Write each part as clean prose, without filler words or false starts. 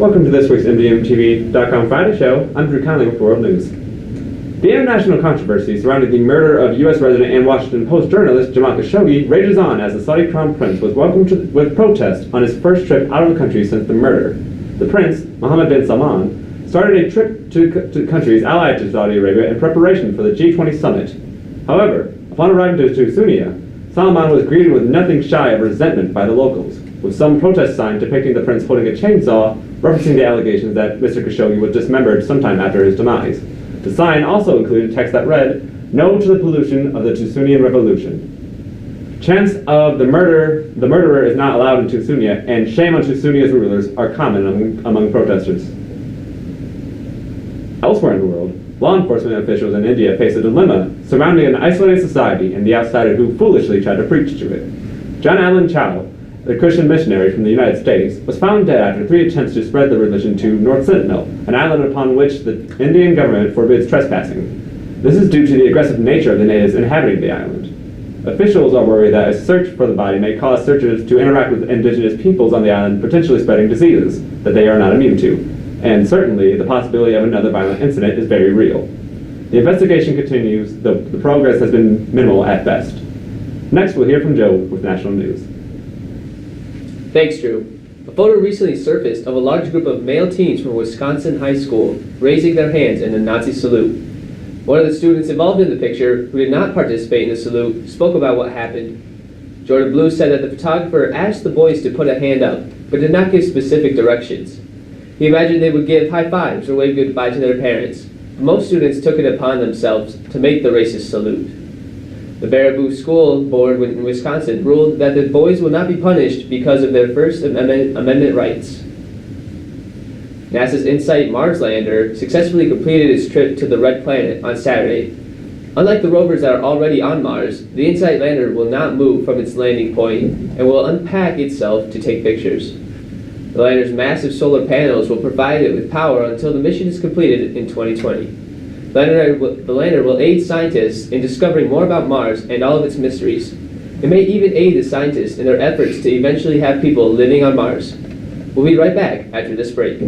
Welcome to this week's MDM-TV.com Friday show. I'm Drew Conley with World News. The international controversy surrounding the murder of U.S. resident and Washington Post journalist Jamal Khashoggi rages on as the Saudi Crown Prince was welcomed with protest on his first trip out of the country since the murder. The Prince, Mohammed bin Salman, started a trip to countries allied to Saudi Arabia in preparation for the G20 summit. However, upon arriving to Tunisia, Salman was greeted with nothing shy of resentment by the locals, with some protest sign depicting the prince holding a chainsaw, referencing the allegations that Mr. Khashoggi was dismembered sometime after his demise. The sign also included text that read, "No to the pollution of the Tunisian revolution." Chants of the murderer is not allowed in Tunisia, and shame on Tunisia's rulers are common among protesters. Elsewhere in the world, law enforcement officials in India face a dilemma surrounding an isolated society and the outsider who foolishly tried to preach to it. John Allen Chow, the Christian missionary from the United States, was found dead after 3 attempts to spread the religion to North Sentinel, an island upon which the Indian government forbids trespassing. This is due to the aggressive nature of the natives inhabiting the island. Officials are worried that a search for the body may cause searchers to interact with indigenous peoples on the island, potentially spreading diseases that they are not immune to. And certainly, the possibility of another violent incident is very real. The investigation continues, though the progress has been minimal at best. Next, we'll hear from Joe with National News. Thanks, Drew. A photo recently surfaced of a large group of male teens from Wisconsin high school raising their hands in a Nazi salute. One of the students involved in the picture, who did not participate in the salute, spoke about what happened. Jordan Blue said that the photographer asked the boys to put a hand up, but did not give specific directions. He imagined they would give high fives or wave goodbye to their parents, but most students took it upon themselves to make the racist salute. The Baraboo School Board in Wisconsin ruled that the boys will not be punished because of their First Amendment rights. NASA's InSight Mars lander successfully completed its trip to the Red Planet on Saturday. Unlike the rovers that are already on Mars, the InSight lander will not move from its landing point and will unpack itself to take pictures. The lander's massive solar panels will provide it with power until the mission is completed in 2020. The lander will aid scientists in discovering more about Mars and all of its mysteries. It may even aid the scientists in their efforts to eventually have people living on Mars. We'll be right back after this break.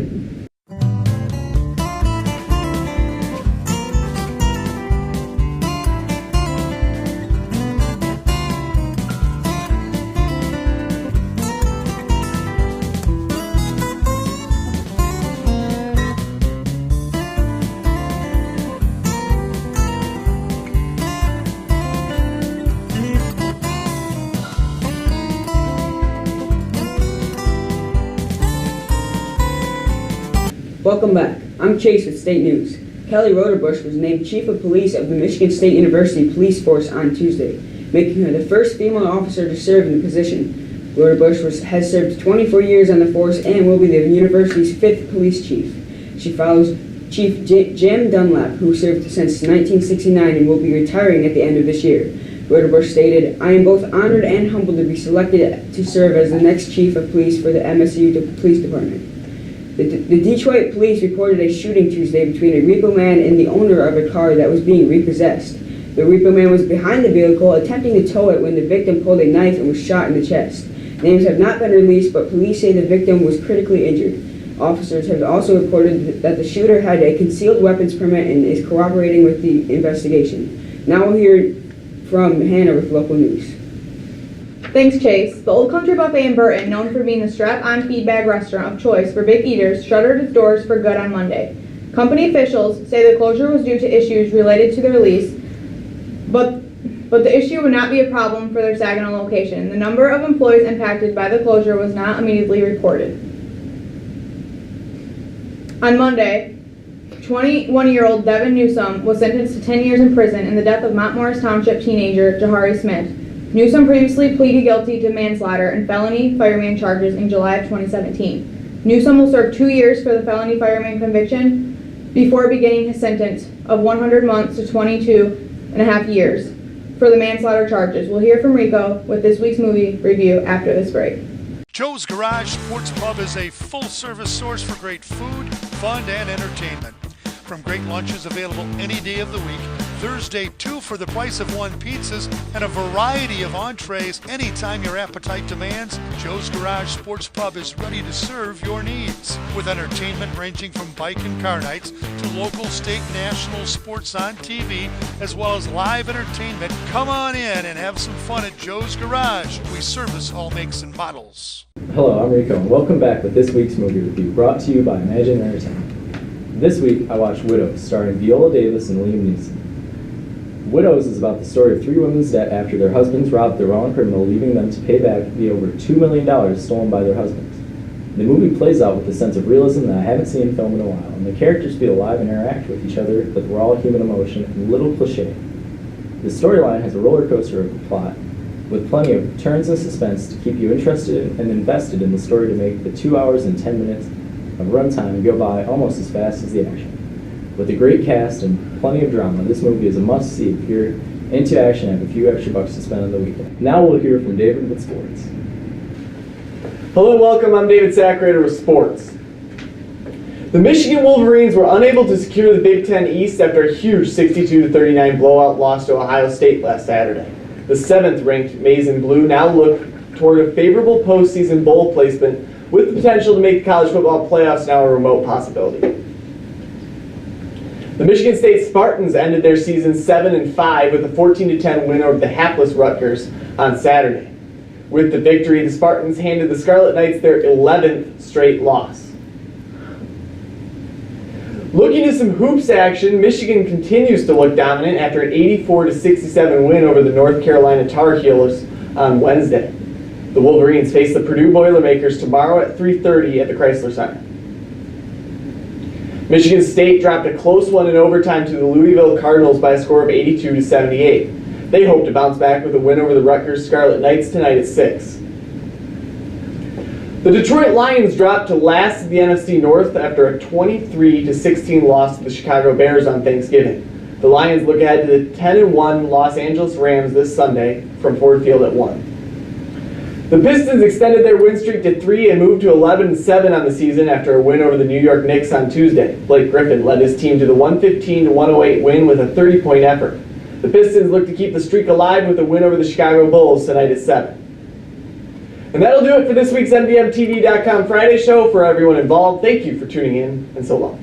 Welcome back. I'm Chase with State News. Kelly Roderbush was named Chief of Police of the Michigan State University Police Force on Tuesday, making her the first female officer to serve in the position. Roderbush has served 24 years on the force and will be the university's 5th police chief. She follows Chief Jim Dunlap, who served since 1969 and will be retiring at the end of this year. Roderbush stated, "I am both honored and humbled to be selected to serve as the next Chief of Police for the MSU Police Department." The Detroit police reported a shooting Tuesday between a repo man and the owner of a car that was being repossessed. The repo man was behind the vehicle attempting to tow it when the victim pulled a knife and was shot in the chest. Names have not been released, but police say the victim was critically injured. Officers have also reported that the shooter had a concealed weapons permit and is cooperating with the investigation. Now we'll hear from Hannah with local news. Thanks, Chase. The Old Country Buffet in Burton, known for being the strap-on feed bag restaurant of choice for big eaters, shuttered its doors for good on Monday. Company officials say the closure was due to issues related to the release, but the issue would not be a problem for their Saginaw location. The number of employees impacted by the closure was not immediately reported. On Monday, 21-year-old Devin Newsom was sentenced to 10 years in prison in the death of Mount Morris Township teenager Jahari Smith. Newsom previously pleaded guilty to manslaughter and felony fireman charges in July of 2017. Newsom will serve 2 years for the felony fireman conviction before beginning his sentence of 100 months to 22 and a half years for the manslaughter charges. We'll hear from Rico with this week's movie review after this break. Joe's Garage Sports Pub is a full-service source for great food, fun, and entertainment. from great lunches available any day of the week. Thursday, 2 for the price of 1 pizzas and a variety of entrees anytime your appetite demands. Joe's Garage Sports Pub is ready to serve your needs. With entertainment ranging from bike and car nights to local, state, national sports on TV, as well as live entertainment, come on in and have some fun at Joe's Garage. We service all makes and models. Hello, I'm Rico, and welcome back with this week's movie review, brought to you by Imagine Entertainment. This week, I watched Widows, starring Viola Davis and Liam Neeson. Widows is about the story of 3 women's debt after their husbands robbed the wrong criminal, leaving them to pay back the over $2 million stolen by their husbands. The movie plays out with a sense of realism that I haven't seen in film in a while, and the characters feel alive and interact with each other with raw human emotion and little cliche. The storyline has a roller coaster of a plot, with plenty of turns and suspense to keep you interested and invested in the story to make the 2 hours and 10 minutes of runtime go by almost as fast as the action. With a great cast and plenty of drama, this movie is a must-see if you're into action and have a few extra bucks to spend on the weekend. Now we'll hear from David with sports. Hello and welcome, I'm David Sackrader with sports. The Michigan Wolverines were unable to secure the Big Ten East after a huge 62-39 blowout loss to Ohio State last Saturday. The 7th-ranked Maize and Blue now look toward a favorable postseason bowl placement with the potential to make the college football playoffs now a remote possibility. The Michigan State Spartans ended their season 7-5 with a 14-10 win over the hapless Rutgers on Saturday. With the victory, the Spartans handed the Scarlet Knights their 11th straight loss. Looking to some hoops action, Michigan continues to look dominant after an 84-67 win over the North Carolina Tar Heels on Wednesday. The Wolverines face the Purdue Boilermakers tomorrow at 3:30 at the Chrysler Center. Michigan State dropped a close one in overtime to the Louisville Cardinals by a score of 82-78. They hope to bounce back with a win over the Rutgers Scarlet Knights tonight at 6. The Detroit Lions dropped to last in the NFC North after a 23-16 loss to the Chicago Bears on Thanksgiving. The Lions look ahead to the 10-1 Los Angeles Rams this Sunday from Ford Field at 1. The Pistons extended their win streak to 3 and moved to 11-7 on the season after a win over the New York Knicks on Tuesday. Blake Griffin led his team to the 115-108 win with a 30-point effort. The Pistons look to keep the streak alive with a win over the Chicago Bulls tonight at 7. And that'll do it for this week's MDM-TV.com Friday show. For everyone involved, thank you for tuning in, and so long.